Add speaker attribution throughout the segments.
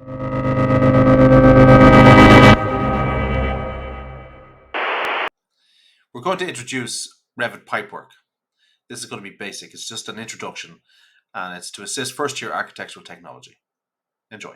Speaker 1: We're going to introduce Revit Pipework. This is going to be basic. It's just an introduction, and it's to assist first-year architectural technology. Enjoy.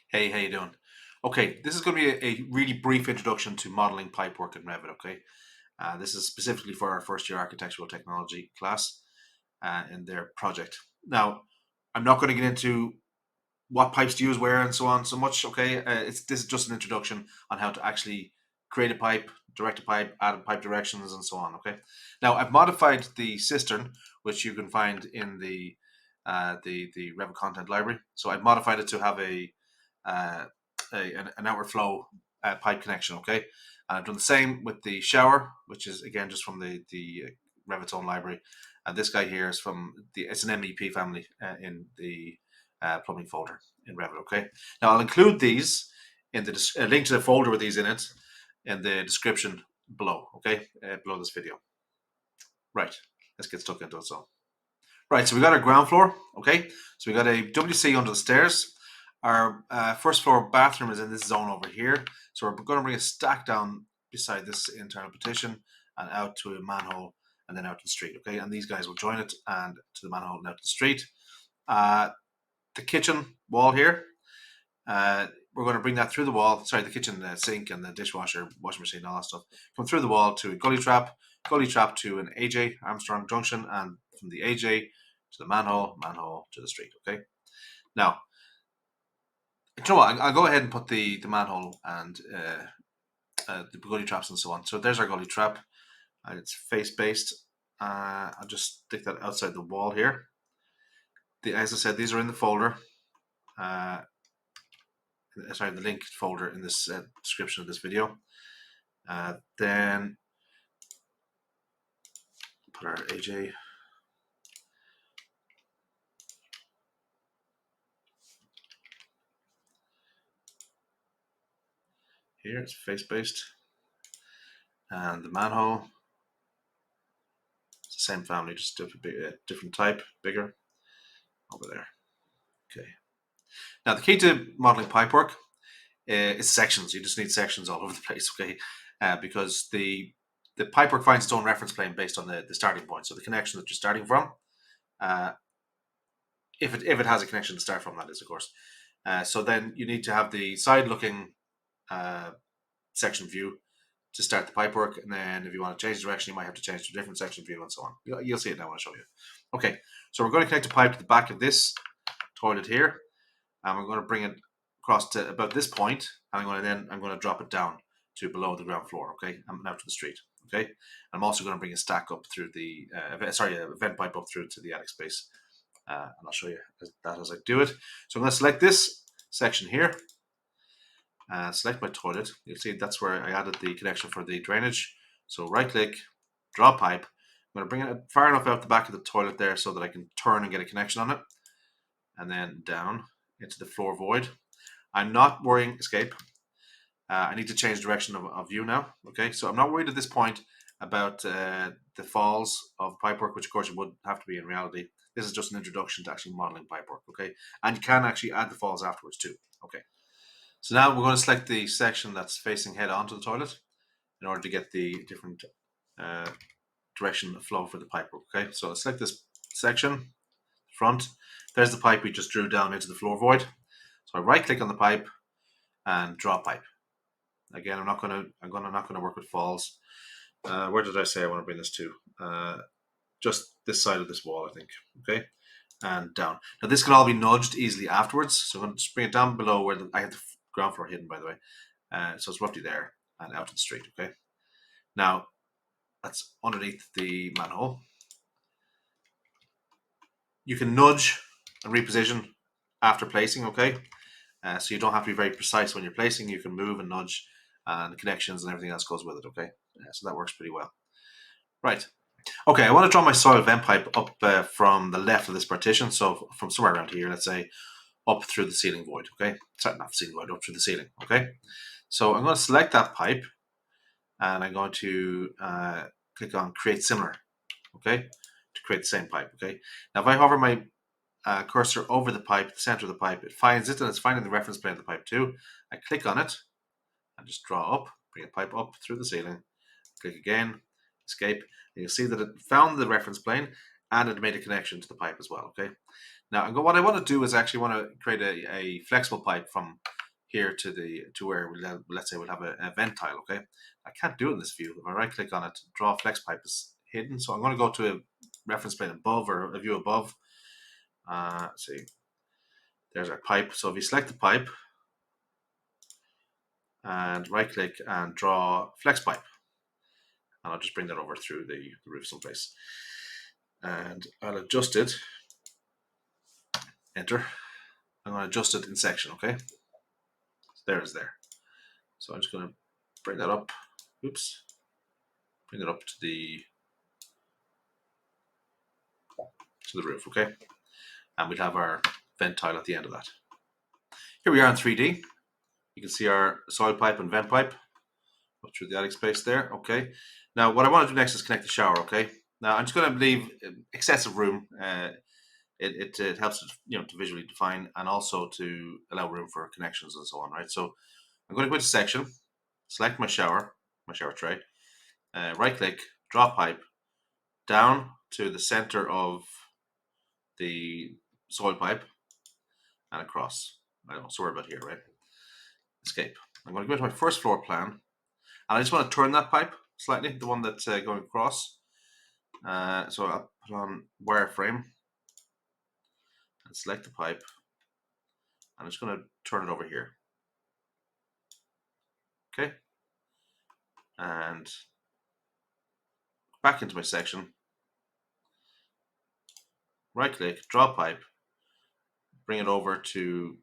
Speaker 1: Hey, how you doing? Okay, this is going to be a really brief introduction to modeling pipework in Revit. Okay, this is specifically for our first-year architectural technology class in their project. Now, I'm not going to get into what pipes to use where and so on so much. Okay, this is just an introduction on how to actually create a pipe, direct a pipe, add pipe directions, and so on. Okay, now I've modified the cistern, which you can find in the Revit content library. So I've modified it to have an outward flow pipe connection. Okay, and I've done the same with the shower, which is again just from the Revit's own library. And this guy here is from it's an MEP family in the plumbing folder in Revit. Okay, now I'll include these in the link to the folder with these in it in the description below. Okay, below this video. Right, let's get stuck into it. So, right, so we got our ground floor. Okay, so we got a WC under the stairs. Our first floor bathroom is in this zone over here. So we're going to bring a stack down beside this internal partition and out to a manhole and then out to the street. Okay, and these guys will join it and to the manhole and out to the street. The kitchen wall here, we're going to bring that through the wall. Sorry, the kitchen sink and the dishwasher, washing machine, all that stuff. Come through the wall to a gully trap to an AJ, Armstrong Junction, and from the AJ to the manhole to the street. Okay. Now, you know what? I'll go ahead and put the manhole and the gully traps and so on. So there's our gully trap. It's face based. I'll just stick that outside the wall here. As I said, these are in the folder. Sorry, the link folder in this description of this video. Then put our AJ. Here, it's face-based. And the manhole, it's the same family, just different type, bigger, over there. Okay. Now, the key to modeling pipework is sections. You just need sections all over the place, okay? Because the pipework finds its own reference plane based on the starting point. So the connection that you're starting from, if it has a connection to start from, that is, of course. So then you need to have the side-looking section view to start the pipework, and then if you want to change direction, you might have to change to a different section view and so on. You'll see it now when I show you. Okay, so we're going to connect a pipe to the back of this toilet here, and we're going to bring it across to about this point, and I'm going to drop it down to below the ground floor. Okay, and out to the street. Okay, and I'm also going to bring a stack up through the a vent pipe up through to the attic space, and I'll show you that as I do it. So I'm going to select this section here. Select my toilet. You'll see that's where I added the connection for the drainage. So right click, draw pipe. I'm going to bring it far enough out the back of the toilet there so that I can turn and get a connection on it. And then down into the floor void. I'm not worrying, escape. I need to change direction of view now. Okay, so I'm not worried at this point about the falls of pipework, which of course it would have to be in reality. This is just an introduction to actually modeling pipework. Okay, and you can actually add the falls afterwards too. Okay. So now we're going to select the section that's facing head on to the toilet in order to get the different direction of flow for the pipe. Okay, so let's select this section, front. There's the pipe we just drew down into the floor void. So I right click on the pipe and draw pipe. Again, I'm not going to work with falls. Where did I say I want to bring this to? Just this side of this wall, I think. Okay, and down. Now this can all be nudged easily afterwards. So I'm going to just bring it down below where I had the ground floor hidden, by the way. So it's roughly there and out to the street. Okay. Now that's underneath the manhole. You can nudge and reposition after placing. Okay. So you don't have to be very precise when you're placing. You can move and nudge, and the connections and everything else goes with it. Okay. So that works pretty well. Right. Okay. I want to draw my soil vent pipe up from the left of this partition. So from somewhere around here, let's say, up through the ceiling void. Okay, sorry, not the ceiling void, up through the ceiling. Okay, so I'm going to select that pipe and I'm going to click on create similar. Okay, to create the same pipe. Okay. Now, if I hover my cursor over the pipe, the center of the pipe, it finds it, and it's finding the reference plane of the pipe too. I click on it and just draw up, bring a pipe up through the ceiling. Click again, escape, and you'll see that it found the reference plane and it made a connection to the pipe as well. Okay. Now, what I want to do is actually want to create a flexible pipe from here to where let's say we'll have a vent tile. Okay. I can't do it in this view. If I right click on it, draw flex pipe is hidden. So I'm going to go to a reference plane above, or a view above. See, there's our pipe. So if you select the pipe and right click and draw flex pipe, and I'll just bring that over through the roof someplace, and I'll adjust it. Enter. I'm going to adjust it in section. Okay. So there it's there. So I'm just going to bring that up. Oops. Bring it up to the roof. Okay. And we'll have our vent tile at the end of that. Here we are in 3D. You can see our soil pipe and vent pipe go through the attic space there. Okay. Now what I want to do next is connect the shower. Okay. Now I'm just going to leave excessive room. It helps to visually define, and also to allow room for connections and so on. Right. So I'm going to go into section, select my shower tray, right click, draw pipe down to the center of the soil pipe and across. I don't know, so we're about here, right? Escape. I'm going to go to my first floor plan, and I just want to turn that pipe slightly, the one that's going across. So I'll put on wireframe and select the pipe. I'm just going to turn it over here. Okay. And back into my section. Right click, draw pipe, bring it over to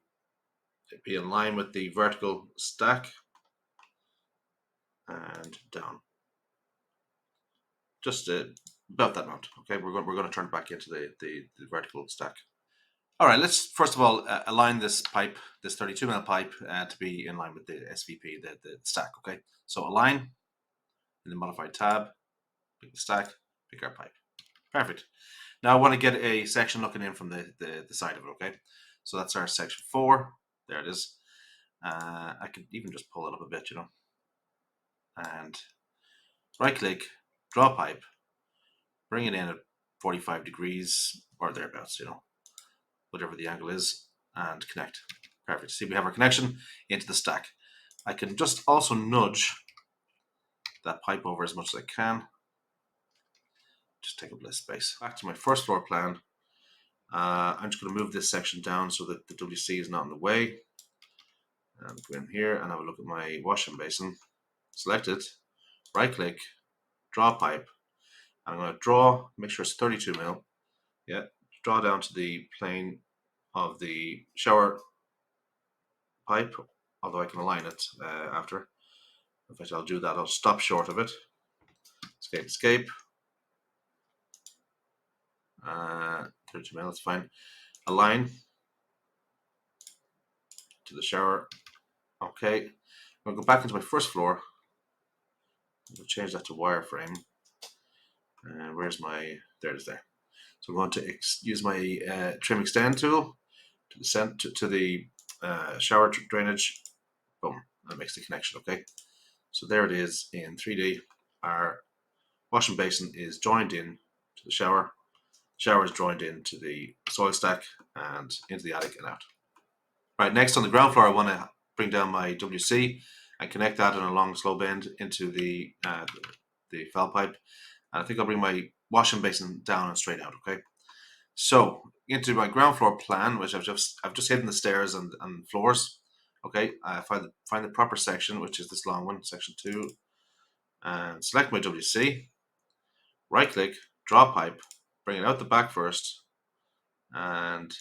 Speaker 1: be in line with the vertical stack and down. Just about that amount. Okay, we're going to turn it back into the vertical stack. All right, let's first of all align this pipe, this 32mm pipe, to be in line with the SVP, the stack. Okay, so align in the modified tab, pick the stack, pick our pipe. Perfect. Now I want to get a section looking in from the side of it. Okay, so that's our section 4. There it is. I could even just pull it up a bit, and right click, draw pipe, bring it in at 45 degrees or thereabouts, whatever the angle is, and connect. Perfect. See, we have our connection into the stack. I can just also nudge that pipe over as much as I can. Just take up less space. Back to my first floor plan. I'm just going to move this section down so that the WC is not in the way. And go in here and have a look at my washing basin. Select it, right click, draw pipe. I'm going to draw, make sure it's 32mm. Yeah, draw down to the plane of the shower pipe, although I can align it after. In fact, I'll do that. I'll stop short of it. Escape. 32mm, that's fine. Align to the shower. Okay. I'm going to go back into my first floor. I'll change that to wireframe. Where's my, there it is there. So I'm going to use my trim extend tool to the shower shower boom, that makes the connection. Okay, so there it is in 3D. Our washing basin is joined in to the shower. Shower is joined into the soil stack and into the attic and out. Right, next on the ground floor, I want to bring down my WC and connect that in a long slow bend into the foul pipe. And I think I'll bring my washing basin down and straight out. Okay, so into my ground floor plan, which I've just hidden the stairs and floors. Okay, I find the proper section, which is this long one, section 2, and select my WC. Right click, draw pipe, bring it out the back first, and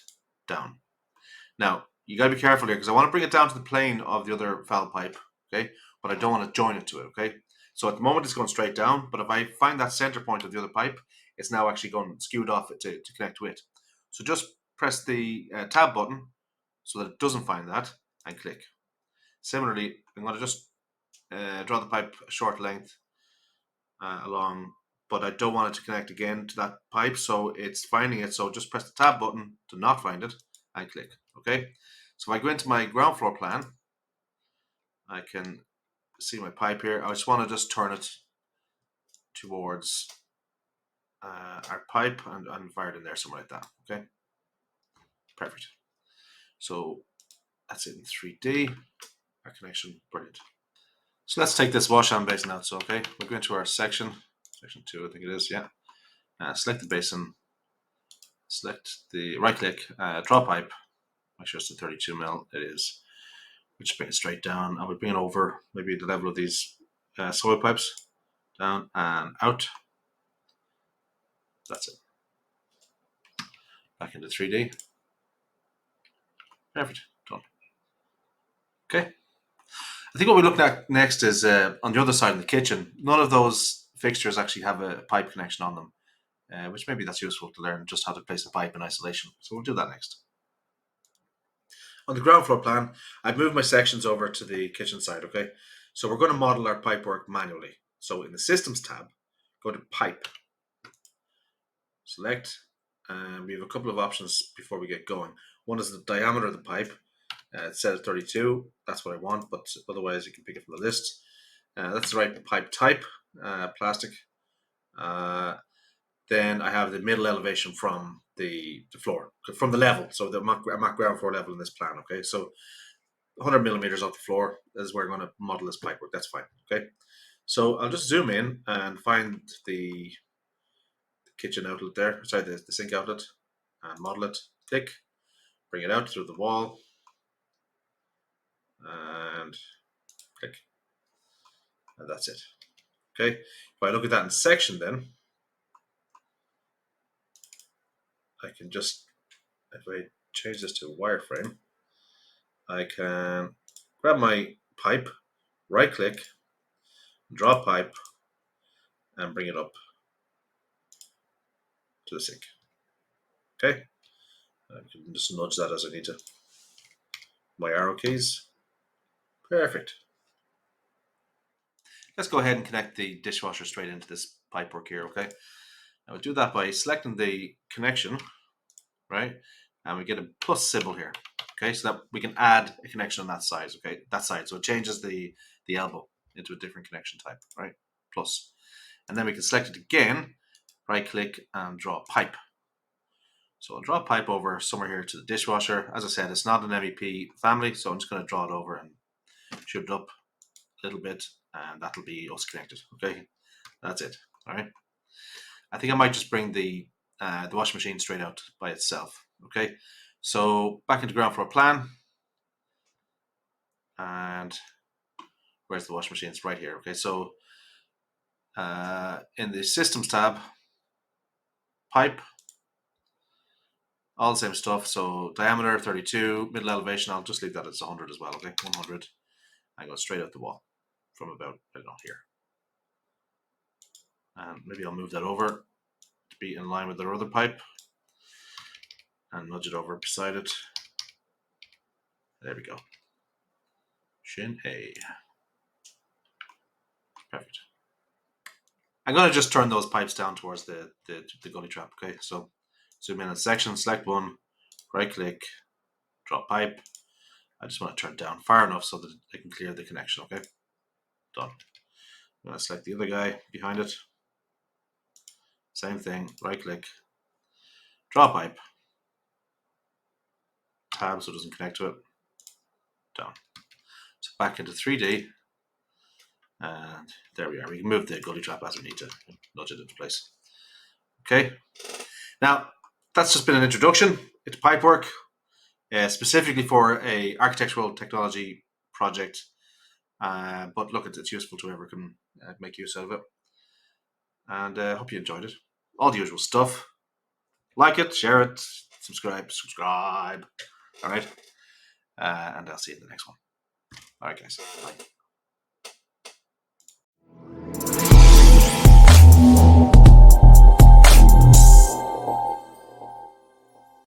Speaker 1: down. Now you got to be careful here because I want to bring it down to the plane of the other foul pipe. Okay, but I don't want to join it to it. Okay, so at the moment it's going straight down, but if I find that center point of the other pipe, it's now actually going skewed off it to connect to it. So just press the tab button so that it doesn't find that and click. Similarly, I'm going to just draw the pipe a short length along but I don't want it to connect again to that pipe, so it's finding it. So just press the tab button to not find it and click. Okay. So if I go into my ground floor plan, I can see my pipe here. I just want to just turn it towards our pipe and fire it in there somewhere like that. Okay. Perfect. So that's it in 3D. Our connection, brilliant. So let's take this wash hand basin out. So okay, we'll go into our section 2, I think it is. Yeah. Select the basin. Select the right click, draw pipe. Make sure it's the 32 mil. It is. We just bring it straight down, and we bring it over maybe the level of these soil pipes, down and out. That's it. Back into 3D. Perfect. Done. Okay. I think what we're looking at next is on the other side in the kitchen. None of those fixtures actually have a pipe connection on them, which maybe that's useful to learn just how to place a pipe in isolation. So we'll do that next. On the ground floor plan, I've moved my sections over to the kitchen side, okay? So we're going to model our pipework manually. So in the Systems tab, go to Pipe. Select, and we have a couple of options before we get going. One is the diameter of the pipe. It's set at 32. That's what I want, but otherwise you can pick it from the list. That's the right pipe type, plastic. Then I have the middle elevation from the floor, from the level. So I'm at ground floor level in this plan, okay? So 100 millimeters off the floor is where I'm going to model this pipework. That's fine, okay? So I'll just zoom in and find the kitchen outlet there, sorry, the sink outlet, and model it. Click, bring it out through the wall, and click. And that's it. Okay, if I look at that in section, then I can just, if I change this to a wireframe, I can grab my pipe, right click, draw pipe, and bring it up to the sink. Okay, I can just nudge that as I need to. My arrow keys. Perfect. Let's go ahead and connect the dishwasher straight into this pipework here, okay? And we'll do that by selecting the connection, right? And we get a plus symbol here, okay? So that we can add a connection on that side, okay? That side, so it changes the elbow into a different connection type, right? Plus. And then we can select it again, right click and draw a pipe. So I'll draw a pipe over somewhere here to the dishwasher. As I said, it's not an MEP family, so I'm just going to draw it over and shoot it up a little bit, and that'll be us connected, okay? That's it, all right? I think I might just bring the washing machine straight out by itself, okay? So back into ground floor plan, and where's the washing machine? It's right here, okay? So in the Systems tab, pipe, all the same stuff. So diameter 32, middle elevation, I'll just leave that as 100 as well, okay? 100, and go straight out the wall from about, I don't know, here. And maybe I'll move that over to be in line with the other pipe and nudge it over beside it. There we go. Shin A. Perfect. I'm going to just turn those pipes down towards the gully trap, okay? So zoom in on section, select one, right click, draw pipe. I just want to turn it down far enough so that I can clear the connection, okay? Done. I'm going to select the other guy behind it. Same thing, right click, draw pipe, tab so it doesn't connect to it, down. So back into 3D, and there we are. We can move the gully trap as we need to, nudge it into place. Okay, now that's just been an introduction. It's pipework, specifically for a architectural technology project, but look, it's useful to whoever can make use out of it. And I hope you enjoyed it. All the usual stuff. Like it, share it, subscribe. All right. And I'll see you in the next one. All right, guys. Bye.